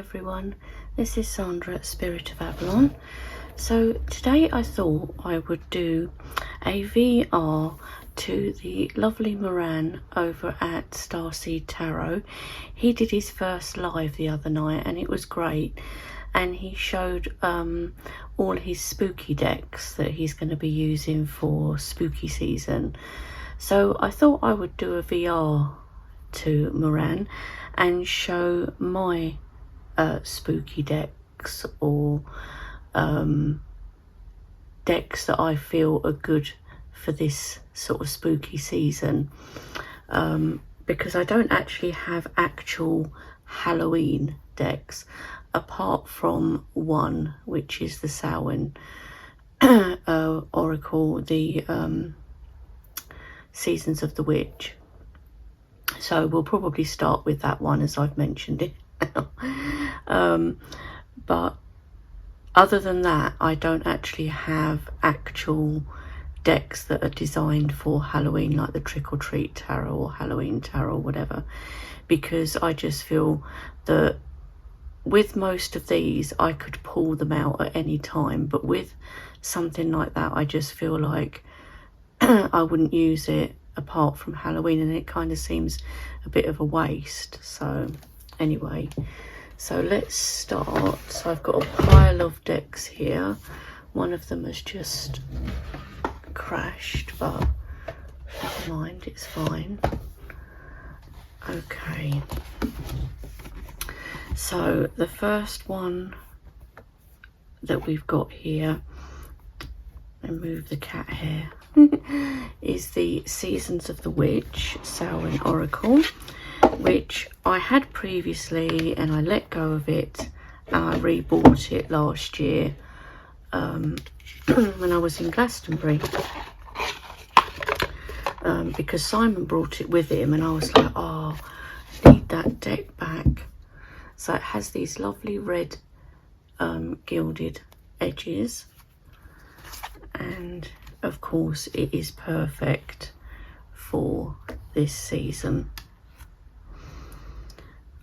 everyone, this is Sandra at Spirit of Avalon. So today I thought I would do a VR to the lovely Moran over at Starseed Tarot. He did his first live the other night and it was great, and he showed all his spooky decks that he's going to be using for spooky season. So I thought I would do a VR to Moran and show my spooky decks, or decks that I feel are good for this sort of spooky season, because I don't actually have actual Halloween decks apart from one, which is the Samhain Oracle, the Seasons of the Witch. So we'll probably start with that one as I've mentioned it. But other than that, I don't actually have actual decks that are designed for Halloween, like the Trick or Treat Tarot or Halloween Tarot or whatever, because I just feel that with most of these I could pull them out at any time, but with something like that I just feel like I wouldn't use it apart from Halloween, and it kind of seems a bit of a waste. So anyway, so let's start. So I've got a pile of decks here. One of them has just crashed, but never mind, it's fine. Okay, so the first one that we've got here, and move the cat hair, is the Seasons of the Witch Samhain Oracle, which I had previously and I let go of it and I rebought it last year when I was in Glastonbury, because Simon brought it with him and I was like, oh, I need that deck back. So it has these lovely red gilded edges, and of course it is perfect for this season.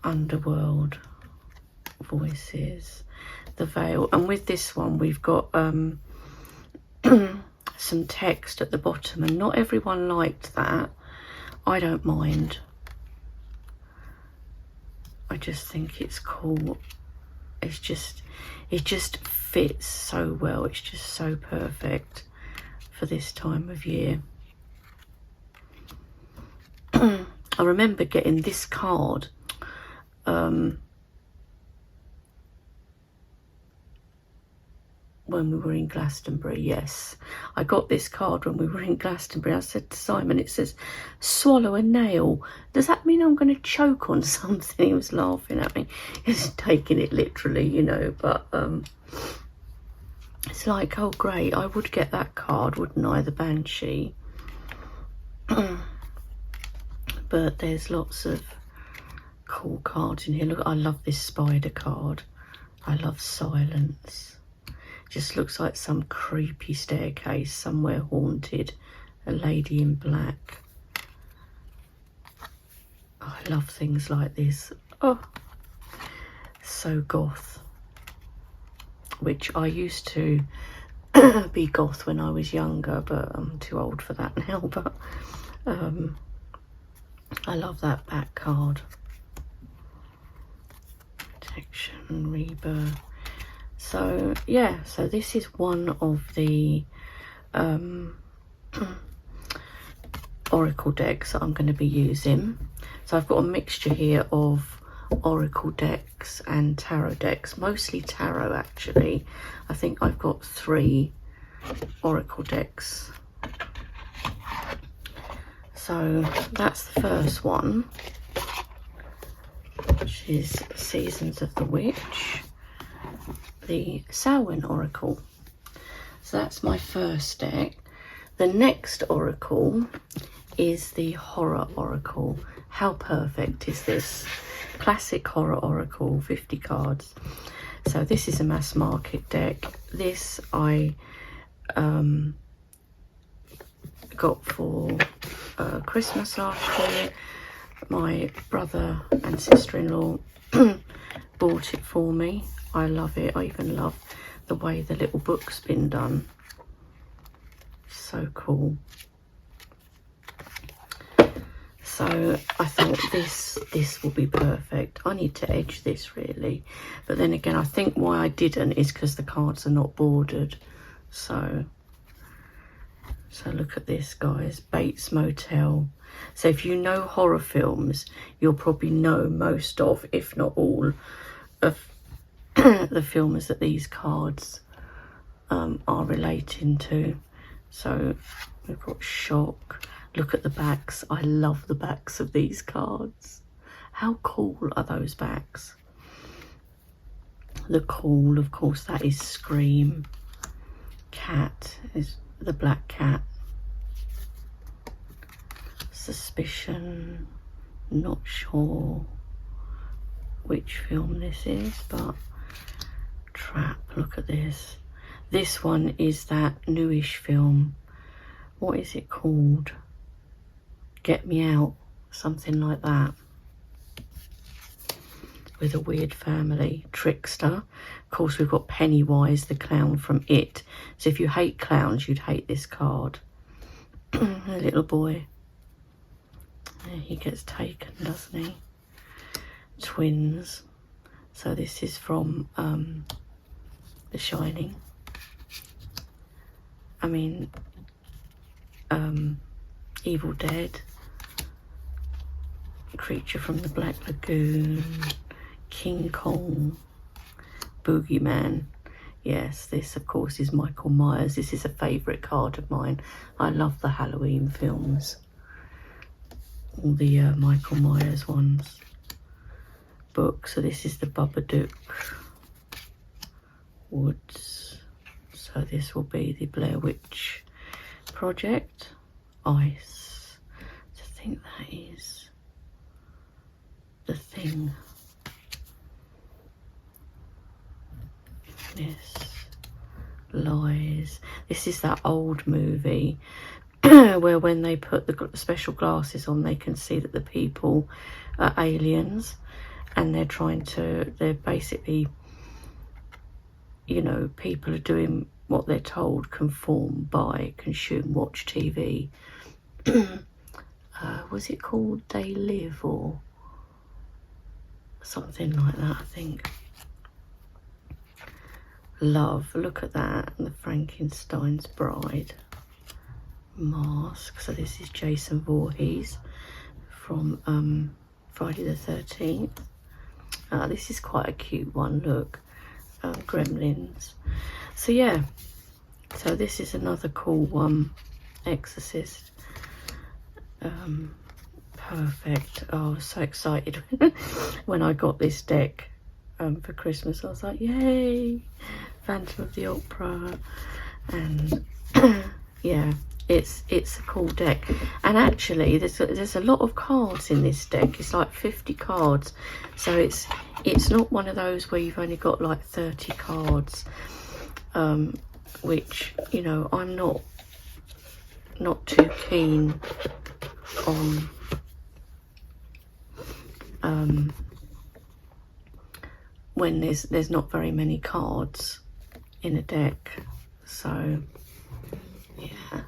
Underworld, Voices, the Veil, and with this one we've got some text at the bottom, and not everyone liked that. I don't mind. I just think it's cool. It just fits so well. It's just so perfect for this time of year. I remember getting this card when we were in Glastonbury. Yes, I got this card when we were in Glastonbury. I said to Simon, it says swallow a nail, does that mean I'm going to choke on something? He was laughing at me. He's taking it literally, you know, but it's like, oh great, I would get that card, wouldn't I, the Banshee. But there's lots of cool cards in here. Look, I love this spider card. I love Silence. Just looks like some creepy staircase somewhere haunted. A lady in black. Oh, I love things like this. Oh, so goth. Which I used to be goth when I was younger, but I'm too old for that now. But I love that back card. Protection, Rebirth. So yeah, so this is one of the oracle decks that I'm going to be using. So I've got a mixture here of oracle decks and tarot decks, mostly tarot actually. I think I've got 3 oracle decks. So that's the first one, which is Seasons of the Witch, the Samhain Oracle. So that's my first deck. The next oracle is the Horror Oracle. How perfect is this? Classic Horror Oracle, 50 cards. So this is a mass market deck. This I got for Christmas last year. My brother and sister-in-law bought it for me. I love it. I even love the way the little book's been done. So cool. So I thought this will be perfect. I need to edge this really, but then again I think why I didn't is because the cards are not bordered. So look at this, guys. Bates Motel. So if you know horror films, you'll probably know most of, if not all, of the films that these cards are relating to. So we've got Shock. Look at the backs. I love the backs of these cards. How cool are those backs? The Call, of course, that is Scream. Cat is the black cat. Suspicion. Not sure which film this is, but Trap. Look at this. This one is that newish film. What is it called? Get Me Out, something like that. With a weird family. Trickster. Of course, we've got Pennywise, the clown from It. So if you hate clowns, you'd hate this card. A little boy. He gets taken, doesn't he? Twins. So this is from The Shining. I mean, Evil Dead. Creature from the Black Lagoon. King Kong. Boogeyman. Yes, this of course is Michael Myers. This is a favourite card of mine. I love the Halloween films. All the Michael Myers ones. Book. So this is the Babadook. Woods. So this will be the Blair Witch Project. Ice. I think that is The Thing. This. Lies. This is that old movie where when they put the special glasses on, they can see that the people are aliens, and they're basically, you know, people are doing what they're told, conform, buy, consume, watch TV. Was it called They Live or something like that, I think. Love, look at that. And the Frankenstein's Bride. Mask. So this is Jason Voorhees from Friday the 13th. This is quite a cute one, look. Gremlins. So yeah, so this is another cool one. Exorcist. Perfect. Oh, I was so excited when I got this deck for Christmas. I was like, yay, Phantom of the Opera. And yeah, it's a cool deck. And actually there's a lot of cards in this deck. It's like 50 cards, so it's not one of those where you've only got like 30 cards, which, you know, I'm not too keen on. When there's not very many cards in a deck. So yeah,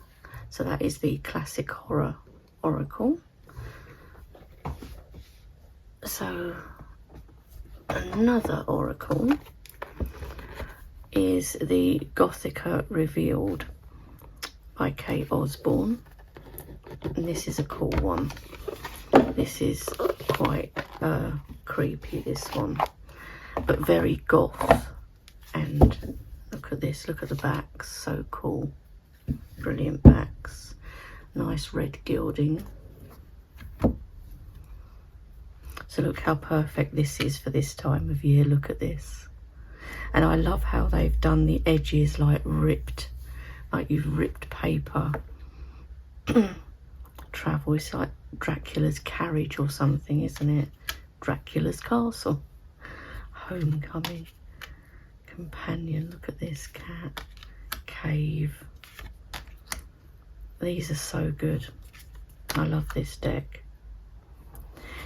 so that is the classic horror oracle. So another oracle is the Gothica Revealed by Kate Osborne, and this is a cool one. This is quite creepy, this one, but very goth. And look at this, look at the backs, so cool. Brilliant backs, nice red gilding. So look how perfect this is for this time of year. Look at this. And I love how they've done the edges like ripped, like you've ripped paper. Travel, it's like Dracula's carriage or something, isn't it? Dracula's castle. Homecoming. Companion, look at this. Cat. Cave. These are so good. I love this deck.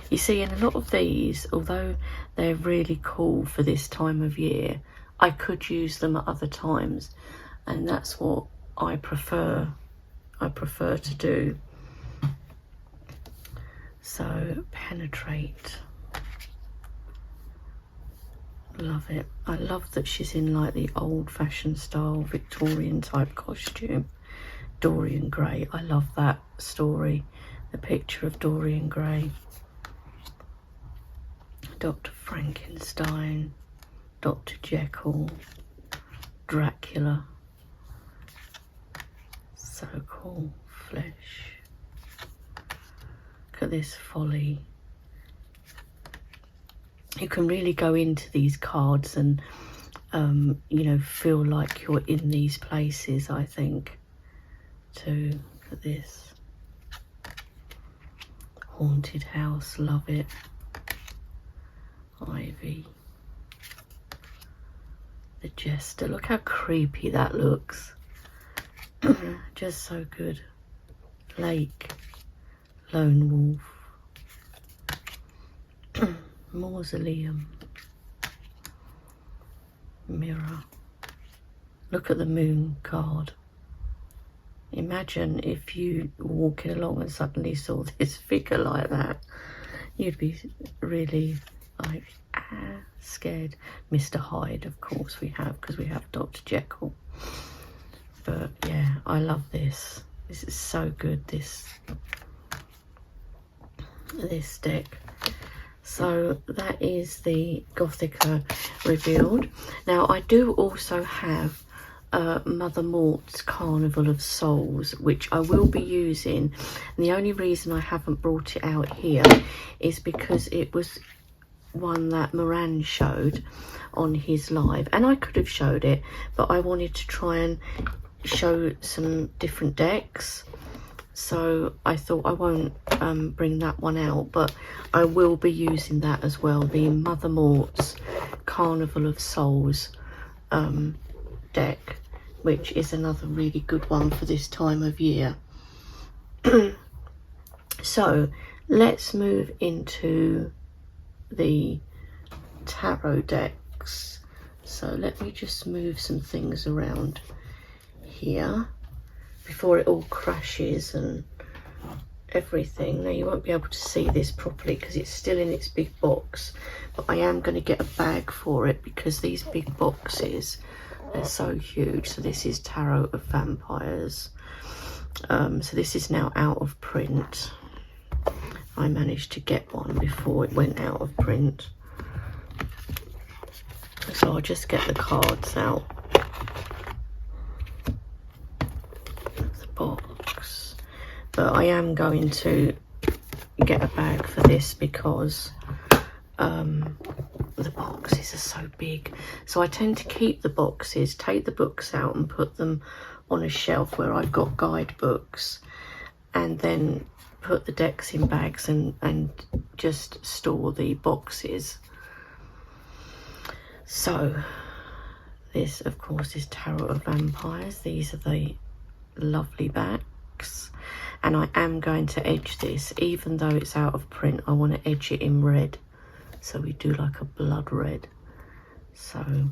You see, in a lot of these, although they're really cool for this time of year, I could use them at other times, and that's what I prefer to do. So, penetrate. Love it. I love that she's in like the old-fashioned style Victorian type costume. Dorian Gray. I love that story. The picture of Dorian Gray. Dr. Frankenstein. Dr. Jekyll. Dracula. So cool. Flesh. Look at this folly. You can really go into these cards and, you know, feel like you're in these places, I think, too. Look at this. Haunted house, love it. Ivy. The jester, look how creepy that looks. Just so good. Lake. Lone wolf. Mausoleum. Mirror. Look at the moon card. Imagine if you were walking along and suddenly saw this figure like that. You'd be really like, scared. Mr. Hyde, of course we have, because we have Dr. Jekyll. But yeah, I love this. This is so good, this deck. So that is the Gothica revealed. Now I do also have Mother Mort's Carnival of Souls, which I will be using. And the only reason I haven't brought it out here is because it was one that Moran showed on his live, and I could have showed it, but I wanted to try and show some different decks. So I thought I won't bring that one out, but I will be using that as well, the Mother Mort's Carnival of Souls deck, which is another really good one for this time of year. So let's move into the tarot decks. So let me just move some things around here before it all crashes and everything. Now you won't be able to see this properly because it's still in its big box, but I am going to get a bag for it because these big boxes, they're so huge. So this is Tarot of Vampires. So this is now out of print. I managed to get one before it went out of print. So I'll just get the cards out. Box, but I am going to get a bag for this because the boxes are so big. So I tend to keep the boxes, take the books out and put them on a shelf where I've got guidebooks, and then put the decks in bags and just store the boxes. So this of course is Tarot of Vampires. These are the lovely backs, and I am going to edge this, even though it's out of print. I want to edge it in red, so we do like a blood red. So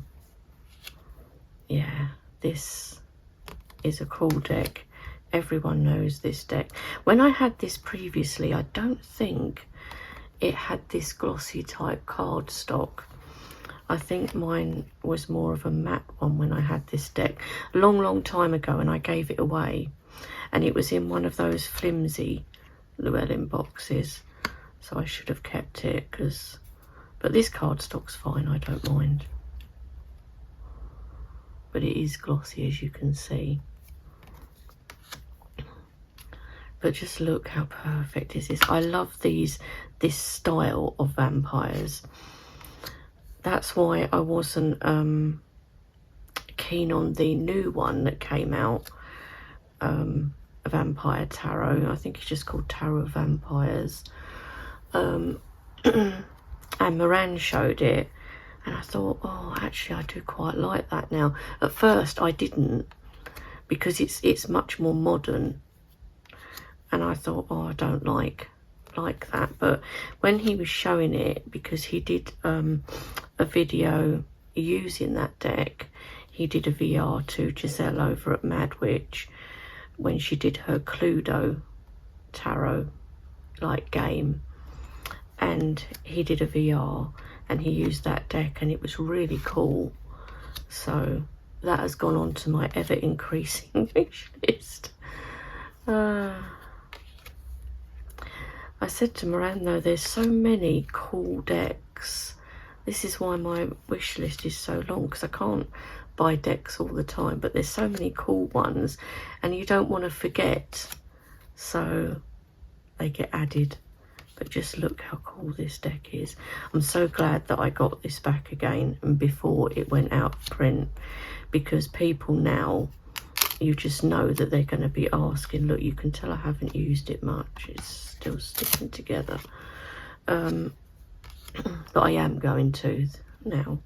yeah, this is a cool deck. Everyone knows this deck. When I had this previously, I don't think it had this glossy type cardstock. I think mine was more of a matte one when I had this deck a long time ago, and I gave it away, and it was in one of those flimsy Llewellyn boxes, so I should have kept it. But this cardstock's fine, I don't mind, but it is glossy as you can see. But just look how perfect this is. I love this style of vampires. That's why I wasn't keen on the new one that came out, Vampire Tarot. I think it's just called Tarot of Vampires. And Moran showed it, and I thought, oh, actually I do quite like that now. At first I didn't, because it's much more modern, and I thought, oh, I don't like like that, but when he was showing it, because he did a video using that deck, he did a VR to Giselle over at Mad Witch when she did her Cluedo tarot like game, and he did a VR and he used that deck and it was really cool. So that has gone on to my ever increasing wish list. I said to Moran though, there's so many cool decks. This is why my wish list is so long, because I can't buy decks all the time, but there's so many cool ones and you don't want to forget, so they get added. But just look how cool this deck is. I'm so glad that I got this back again and before it went out of print, because people now, you just know that they're going to be asking. Look, you can tell I haven't used it much, it's still sticking together. But I am going to now.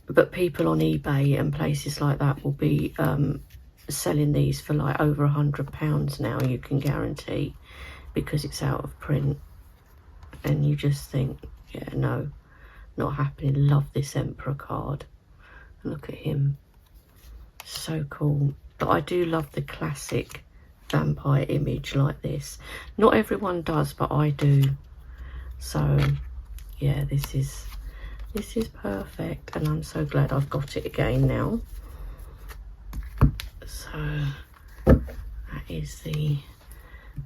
But people on eBay and places like that will be selling these for like over £100 now, you can guarantee, because it's out of print. And you just think, yeah, no, not happening. Love this Emperor card. Look at him, so cool. But I do love the classic vampire image like this. Not everyone does, but I do. So yeah, this is perfect, and I'm so glad I've got it again now. So that is the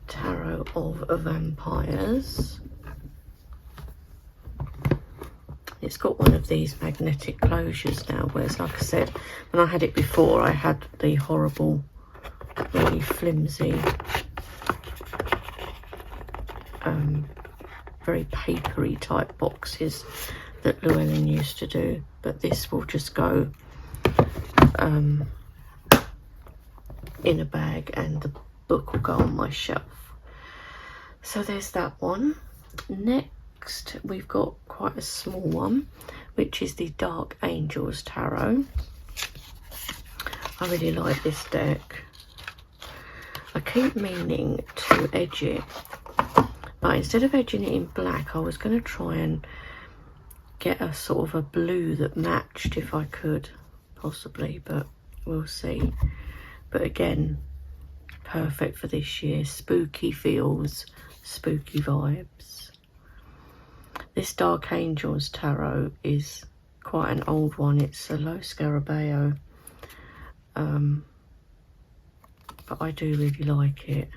Tarot of Vampires. It's got one of these magnetic closures now, whereas like I said, when I had it before, I had the horrible, really flimsy, very papery type boxes that Llewellyn used to do. But this will just go in a bag and the book will go on my shelf. So there's that one. Next we've got quite a small one, which is the Dark Angels Tarot. I really like this deck. I keep meaning to edge it, but instead of edging it in black, I was going to try and get a sort of a blue that matched if I could, possibly, but we'll see. But again, perfect for this year. Spooky feels, spooky vibes. This Dark Angels Tarot is quite an old one. It's a low Scarabeo. But I do really like it.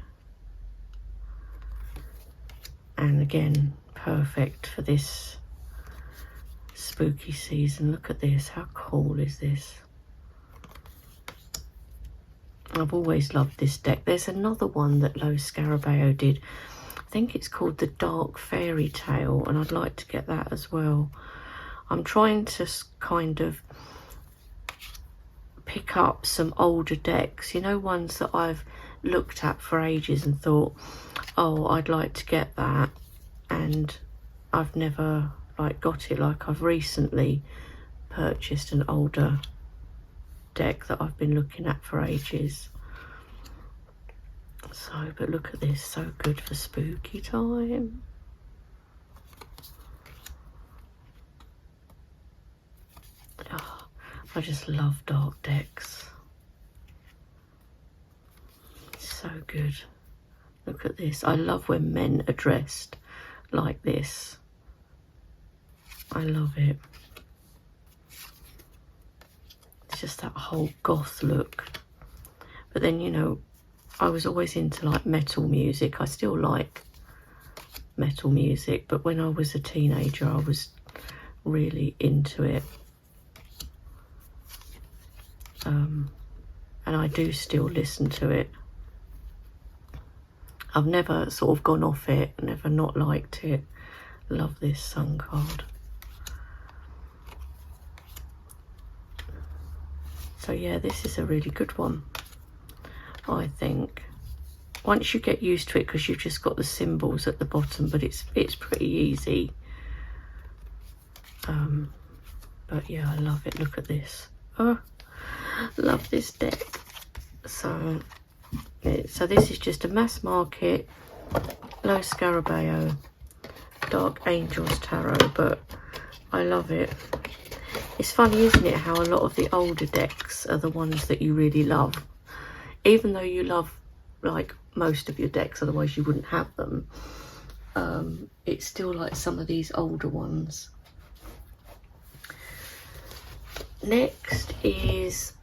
And again, perfect for this spooky season. Look at this. How cool is this? I've always loved this deck. There's another one that Low Scarabeo did. I think it's called the Dark Fairy Tale, and I'd like to get that as well. I'm trying to kind of pick up some older decks, you know, ones that I've looked at for ages and thought, oh, I'd like to get that, and I've never like got it. Like I've recently purchased an older deck that I've been looking at for ages. So, but look at this, so good for spooky time. Oh, I just love dark decks. It's so good. Look at this. I love when men are dressed like this. I love it. Just that whole goth look. But then, you know, I was always into like metal music. I still like metal music, but when I was a teenager I was really into it. And I do still listen to it. I've never sort of gone off it, never not liked it. Love this sun card. So yeah, this is a really good one, I think. Once you get used to it, because you've just got the symbols at the bottom, but it's pretty easy. But yeah, I love it. Look at this. Oh, love this deck. So So this is just a mass market Low Scarabeo Dark Angels Tarot, but I love it. It's funny, isn't it, how a lot of the older decks are the ones that you really love. Even though you love, like, most of your decks, otherwise you wouldn't have them. It's still like some of these older ones. Next is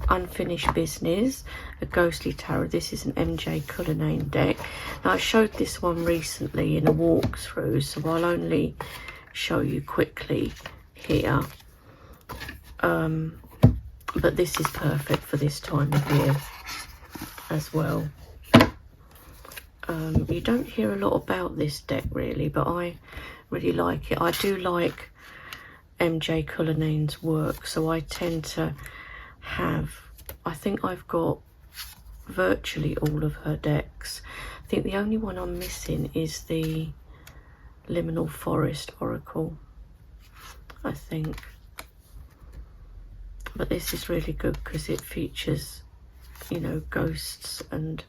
Unfinished Business, a ghostly tarot. This is an MJ Cullinane deck. Now, I showed this one recently in a walkthrough, so I'll only show you quickly here. But this is perfect for this time of year as well. You don't hear a lot about this deck really, but I really like it. I do like MJ Cullinane's work, so I tend to have, I think I've got virtually all of her decks. I think the only one I'm missing is the Liminal Forest Oracle, I think. But this is really good because it features, you know, ghosts and,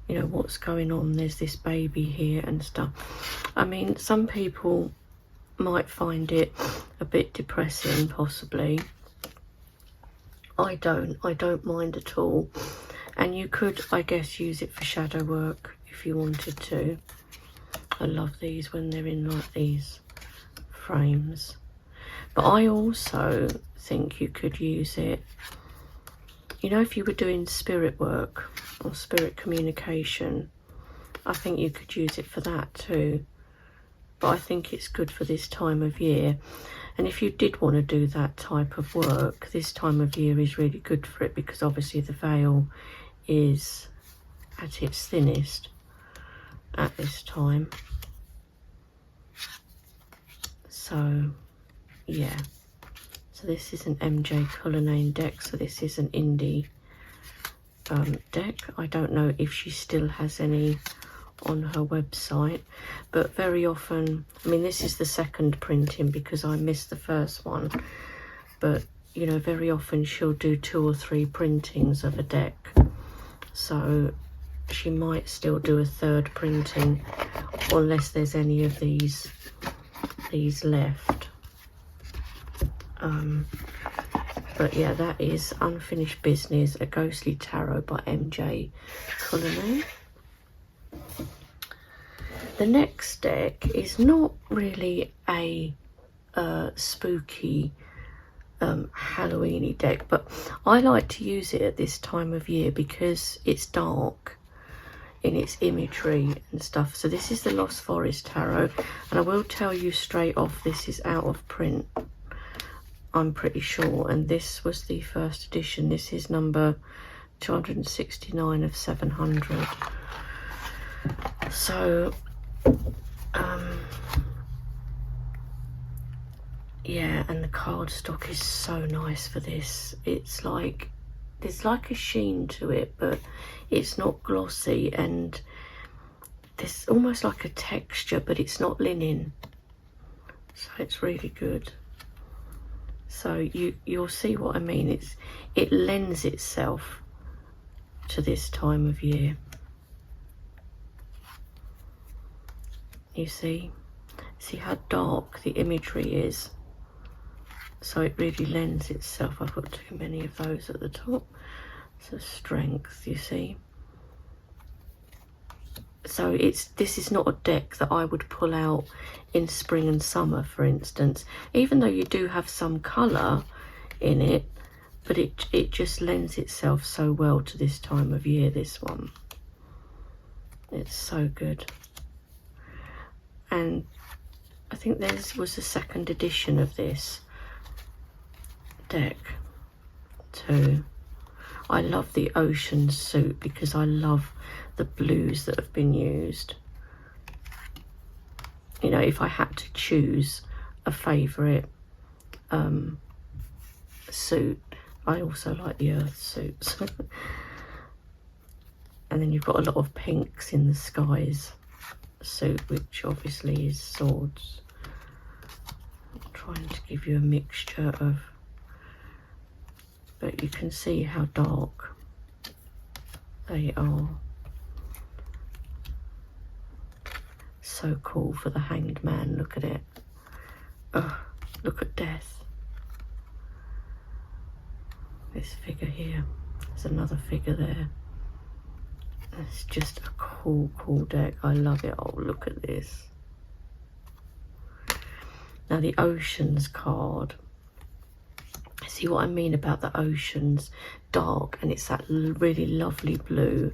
you know, what's going on. There's this baby here and stuff. I mean, some people might find it a bit depressing, possibly. I don't mind at all. And you could, I guess, use it for shadow work if you wanted to. I love these when they're in like these frames. But I also think you could use it, you know, if you were doing spirit work or spirit communication, I think you could use it for that too. But I think it's good for this time of year. And if you did want to do that type of work, this time of year is really good for it, because obviously the veil is at its thinnest at this time. So yeah, so this is an MJ Cullinane deck, so this is an indie deck. I don't know if she still has any on her website, but very often, I mean, this is the second printing because I missed the first one, but you know, very often she'll do 2 or 3 printings of a deck, so she might still do a third printing unless there's any of these left. But yeah, that is Unfinished Business, a ghostly tarot by MJ Cullinane. The next deck is not really a spooky Halloweeny deck, but I like to use it at this time of year because it's dark in its imagery and stuff. So this is the Lost Forest Tarot, and I will tell you straight off, this is out of print, I'm pretty sure, and this was the first edition. This is number 269 of 700. So yeah, and the cardstock is so nice for this. It's like, there's like a sheen to it, but it's not glossy, and there's almost like a texture, but it's not linen, so it's really good. So you'll see what I mean. It lends itself to this time of year. You see how dark the imagery is, so it really lends itself. I've got too many of those at the top. So strength, you see. So this is not a deck that I would pull out in spring and summer, for instance, even though you do have some colour in it, but it just lends itself so well to this time of year, this one. It's so good. And I think there was a second edition of this deck too. I love the ocean suit because I love the blues that have been used. You know, if I had to choose a favourite suit, I also like the earth suits. And then you've got a lot of pinks in the skies suit, which obviously is swords. I'm trying to give you a mixture of, but you can see how dark They are so cool for the Hanged Man. Look at it. Oh, look at death. This figure here. There's another figure there. It's just a cool, cool deck. I love it. Oh, look at this. Now the Oceans card. See what I mean about the oceans? Dark, and it's that really lovely blue.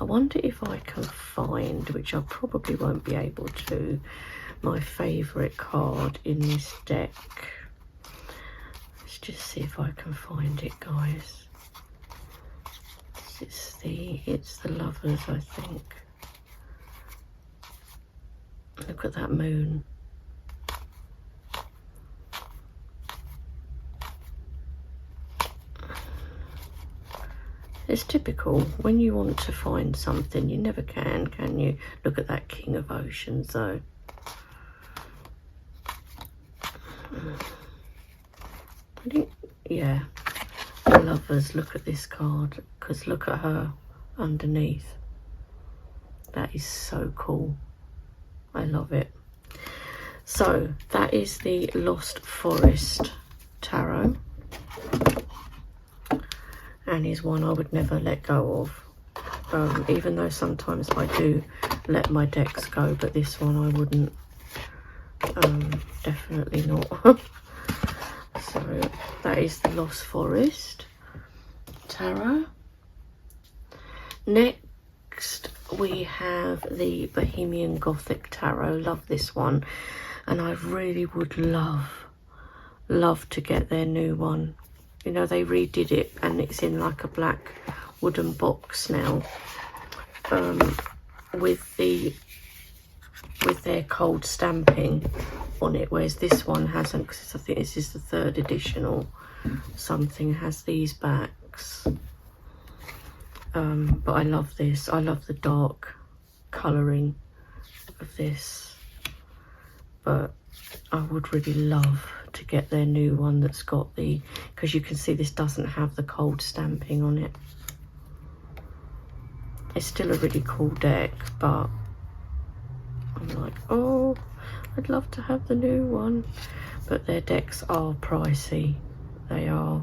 I wonder if I can find, which I probably won't be able to, my favourite card in this deck. Let's just see if I can find it, guys. It's the Lovers, I think. Look at that moon. It's typical. When you want to find something, you never can you? Look at that King of Oceans, though. I think, yeah. The Lovers, look at this card, because look at her underneath. That is so cool. I love it. So, that is the Lost Forest Tarot. And is one I would never let go of, even though sometimes I do let my decks go, but this one I wouldn't, definitely not. So that is the Lost Forest Tarot. Next we have the Bohemian Gothic Tarot. Love this one, and I really would love to get their new one. You know, they redid it and it's in like a black wooden box now, with their cold stamping on it, whereas this one hasn't, because I think this is the 3rd edition or something, has these backs. But I love this. I love the dark colouring of this, but I would really love to get their new one that's got the, because you can see this doesn't have the cold stamping on it. It's still a really cool deck, but I'm like, oh, I'd love to have the new one. But their decks are pricey. They are.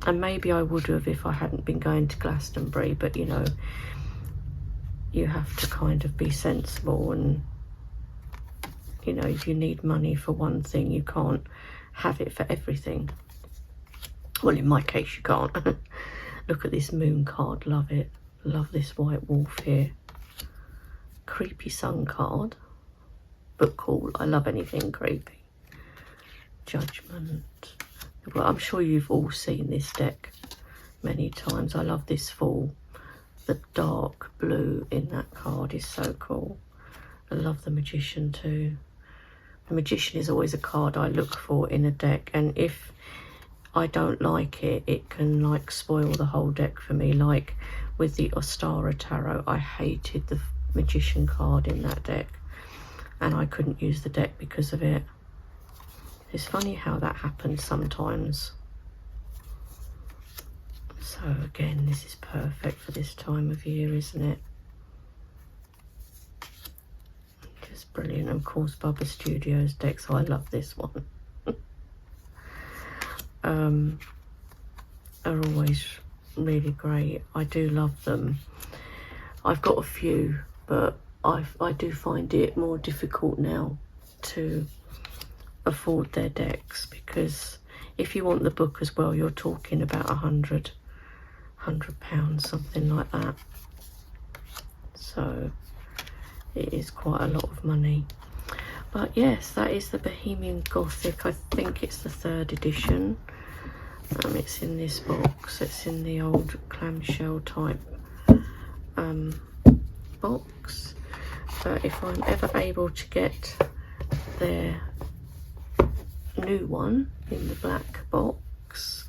And maybe I would have if I hadn't been going to Glastonbury, but you know, you have to kind of be sensible, and you know, if you need money for one thing, you can't have it for everything. Well, in my case, you can't. Look at this moon card. Love it. Love this white wolf here. Creepy sun card, but cool. I love anything creepy. Judgment. Well, I'm sure you've all seen this deck many times. I love this fall. The dark blue in that card is so cool. I love the Magician too. The Magician is always a card I look for in a deck, and if I don't like it, it can like spoil the whole deck for me. Like with the Ostara Tarot, I hated the Magician card in that deck, and I couldn't use the deck because of it. It's funny how that happens sometimes. So again, this is perfect for this time of year, isn't it? Just brilliant. Of course, Bubba Studios deck, so I love this one. Are always really great. I do love them. I've got a few, but I do find it more difficult now to afford their decks, because if you want the book as well, you're talking about £100, something like that. So it is quite a lot of money. But yes, that is the Bohemian Gothic. I think it's the 3rd edition. It's in this box. It's in the old clamshell type box. But if I'm ever able to get their new one in the black box,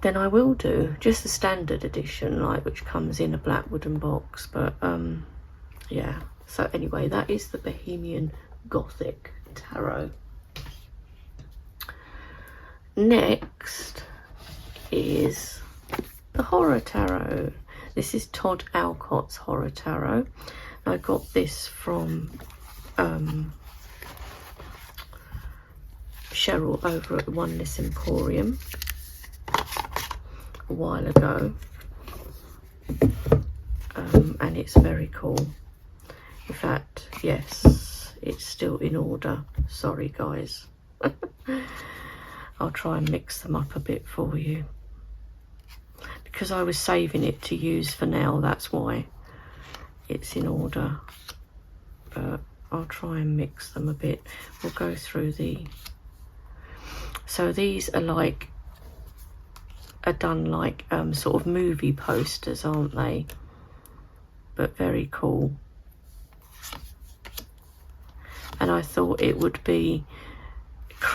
then I will do just the standard edition, like, which comes in a black wooden box. But yeah, so anyway, that is the Bohemian Gothic Tarot. Next is the Horror Tarot. This is Todd Alcott's Horror Tarot. I got this from Cheryl over at Oneness Emporium a while ago, and it's very cool. In fact, yes, it's still in order. Sorry guys. I'll try and mix them up a bit for you, because I was saving it to use for now, that's why it's in order, but I'll try and mix them a bit. We'll go through so these are done like sort of movie posters, aren't they? But very cool. And I thought it would be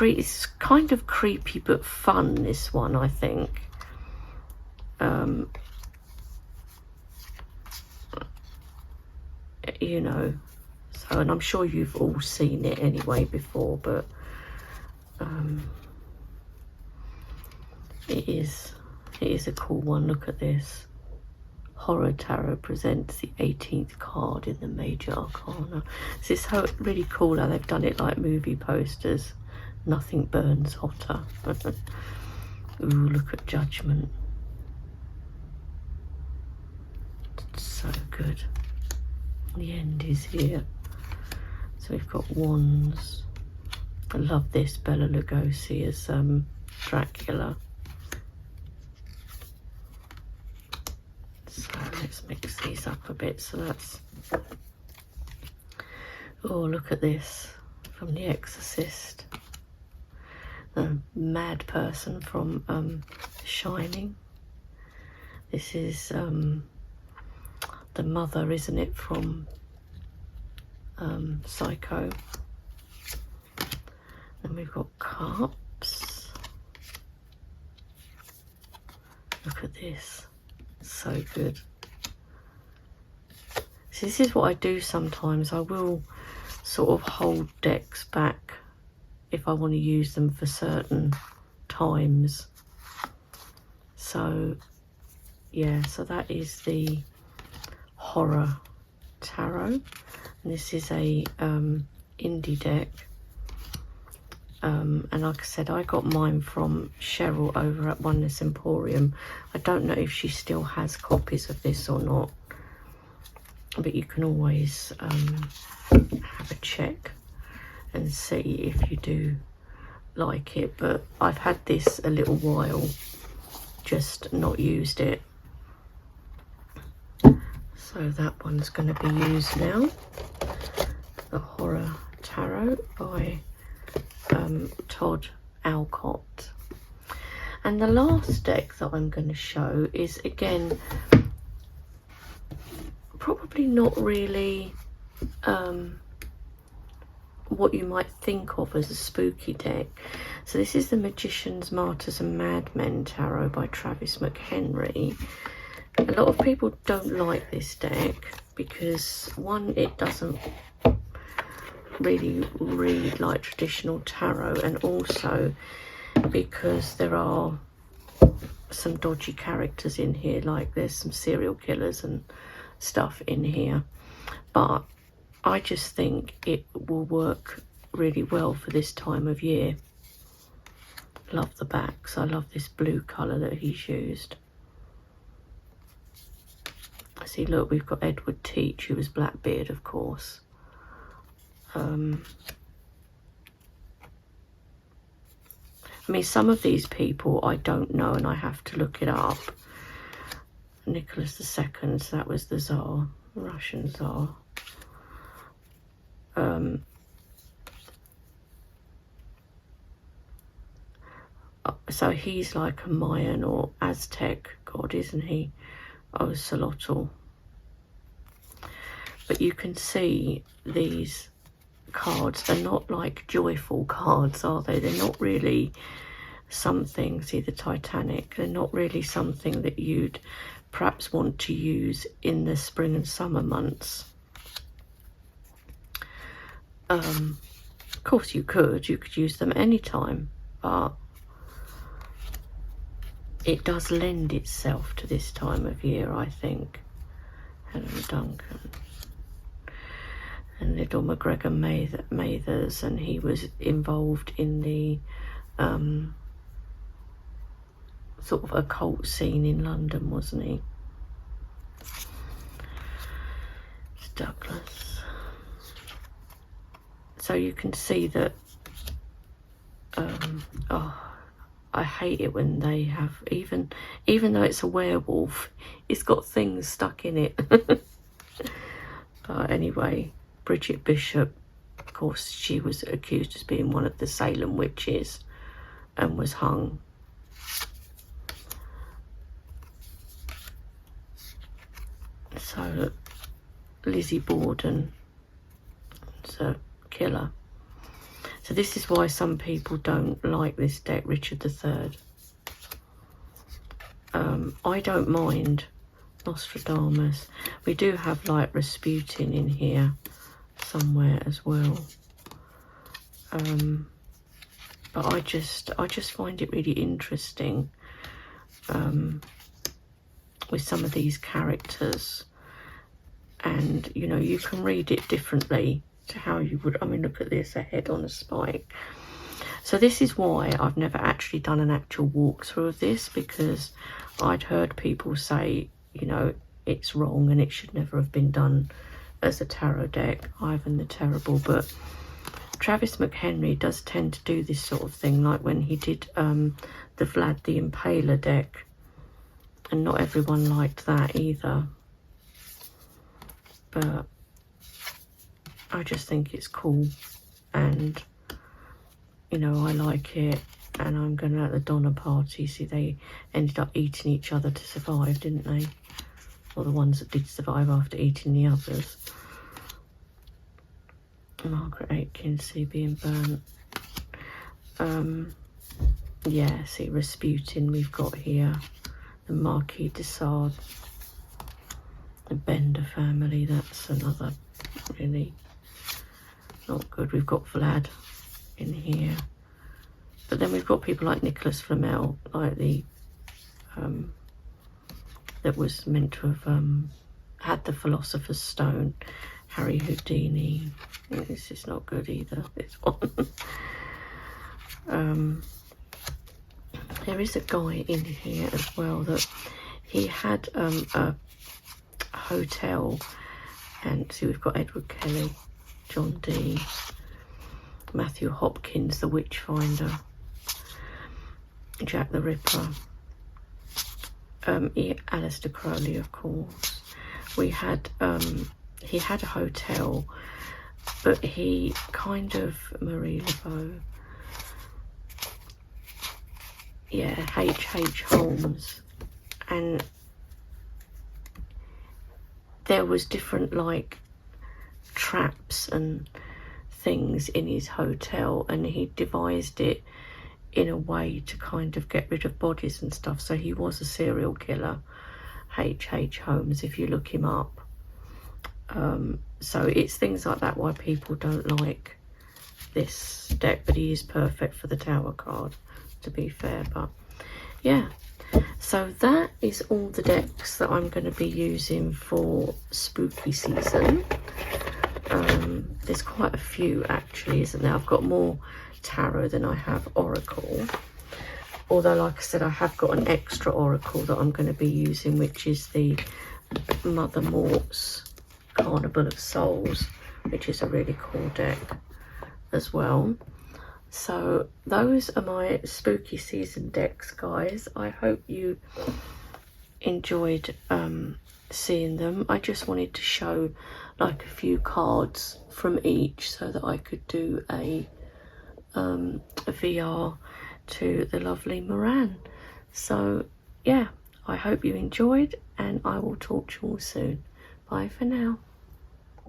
it's kind of creepy but fun, this one, I think. You know, so, and I'm sure you've all seen it anyway before, but it is a cool one. Look at this. Horror Tarot presents the 18th card in the Major Arcana. This is really cool how they've done it like movie posters. Nothing burns hotter. Ooh, look at Judgment. It's so good. The end is here. So we've got Wands. I love this, Bela Lugosi as Dracula. So let's mix these up a bit. So that's, oh, look at this from The Exorcist. The mad person from Shining. This is the mother, isn't it, from Psycho. Then we've got Cups. Look at this. So good. So this is what I do sometimes. I will sort of hold decks back if I want to use them for certain times. So yeah, so that is the Horror Tarot, and this is a indie deck, and like I said, I got mine from Cheryl over at Oneness Emporium. I don't know if she still has copies of this or not, but you can always have a check and see if you do like it. But I've had this a little while, just not used it. So that one's going to be used now. The Horror Tarot by Todd Alcott. And the last deck that I'm going to show is, again, probably not really what you might think of as a spooky deck. So this is the Magicians, Martyrs and Madmen Tarot by Travis McHenry. A lot of people don't like this deck because, one, it doesn't really read like traditional tarot, and also because there are some dodgy characters in here, like there's some serial killers and stuff in here. But I just think it will work really well for this time of year. Love the backs. I love this blue colour that he's used. See, look, we've got Edward Teach, who was Blackbeard, of course. I mean, some of these people I don't know, and I have to look it up. Nicholas II, so that was the Tsar, Russian Tsar. So he's like a Mayan or Aztec god, isn't he? Ocelotl. But you can see these cards are not like joyful cards, are they? They're not really something, see the Titanic, they're not really something that you'd perhaps want to use in the spring and summer months. Of course you could use them anytime, but it does lend itself to this time of year, I think. Helen Duncan and little McGregor Mathers, and he was involved in the sort of occult scene in London, wasn't he? It's Douglas. So you can see that, oh, I hate it when they have, even though it's a werewolf, it's got things stuck in it. But anyway, Bridget Bishop, of course, she was accused as being one of the Salem witches and was hung. So Lizzie Borden is a killer. So this is why some people don't like this deck, Richard III. I don't mind Nostradamus. We do have like Rasputin in here somewhere as well. But I just find it really interesting with some of these characters, and you know, you can read it differently to how you would. I mean, look at this, a head on a spike. So this is why I've never actually done an actual walkthrough of this, because I'd heard people say, you know, it's wrong and it should never have been done as a tarot deck, Ivan the Terrible. But Travis McHenry does tend to do this sort of thing, like when he did the Vlad the Impaler deck, and not everyone liked that either. But I just think it's cool, and you know, I like it. And I'm gonna, at the Donner party, see they ended up eating each other to survive, didn't they? Or the ones that did survive after eating the others. Margaret Aitken, see, being burnt. Yeah, see, Rasputin we've got here. The Marquis de Sade. The Bender family, that's another really not good. We've got Vlad in here. But then we've got people like Nicholas Flamel, like the that was meant to have had the Philosopher's Stone. Harry Houdini. This is not good either, this one. There is a guy in here as well that he had a hotel, and see, we've got Edward Kelly, John Dee, Matthew Hopkins, the Witchfinder, Jack the Ripper, Aleister Crowley, of course. We had he had a hotel, but he kind of, Marie Laveau, yeah, H.H. Holmes, and there was different like traps and things in his hotel, and he devised it in a way to kind of get rid of bodies and stuff. So he was a serial killer, H.H. Holmes, if you look him up. So it's things like that why people don't like this deck, but he is perfect for the Tower card, to be fair. But yeah, so that is all the decks that I'm going to be using for spooky season. There's quite a few actually, isn't there? I've got more tarot than I have oracle, although like I said, I have got an extra oracle that I'm going to be using, which is the Mother Mort's Carnival of Souls, which is a really cool deck as well. So those are my spooky season decks, guys. I hope you enjoyed seeing them. I just wanted to show like a few cards from each so that I could do a VR to the lovely Moran. So yeah, I hope you enjoyed, and I will talk to you all soon. Bye for now.